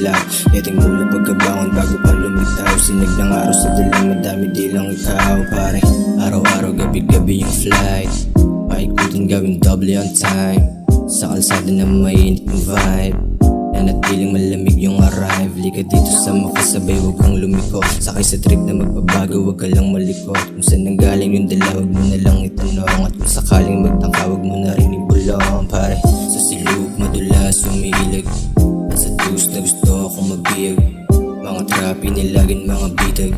galaw. Yating mula pagkabangon bago pa lumitaw. Sinag ng araw sa dilim, madami di lang ikaw. Pare, araw-araw gabi-gabi yung flight. Paikutin gawing double on time. Sa kalsada na mainit yung vibe. Nanatiling malamig yung arrive. Lika dito sa makasabay, huwag kang lumiko. Sakay sa trip na magbabago, huwag ka lang malikot. Kung saan nanggaling yung dala, huwag mo na lang itanong. At kung sakaling magtangka, huwag mo na rin ibulong. Pare, sa siluk madulas umiilag. At sa tus na gusto akong mabiyag. Mga trapi nilagin mga bitag.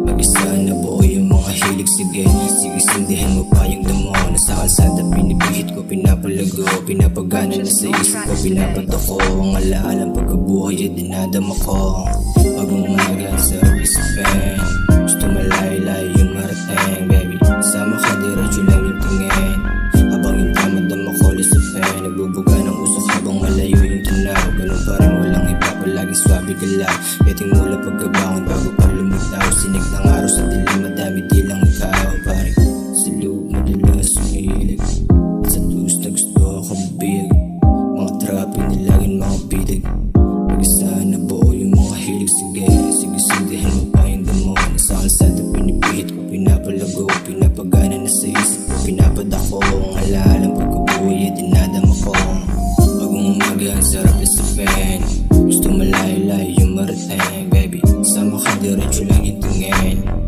Mag-isa na buo yung mga hilig. Sige, sige sindihan mo pa yung damo. Nasa kalsada pinipihit ko, pinapalago. Pinapagana na sa isip ko, pinapadako. Ang alaalang pagkabuhay ay dinadama ko. Bagong umaga, sarap isipin. Gusto malayo-layo yung marating, baby. Sama ka, diretso lang yung tingin. Habang yung tamadama ko, lisipin. Nagbubuga ng usok habang malayo yung tunaw. Ganun pa rin, walang iba, palaging swabe ka lang. Yating mula pagkabangon bago pa lumitaw. Sinig ng araw sa dilim, madami di lang ikaw. Pare, sa loob madalas umiilig. Sa dus na gusto ako mabiyag. Mga trapi nilagin mga bidag. Mag-isa na buo yung mga hilig. Sige, sige sindihan mo pa yung damo. Nasa kalsada pinipihit ko, pinapalago. Pinapagana na sa isip ko, pinapadako. Ang alaalang pagkabuhay ay dinadama ko. Bagong umaga, ang sarap isipin. Gusto malayo-layo yung marating, baby. Sama ka, diretso lang yung tingin.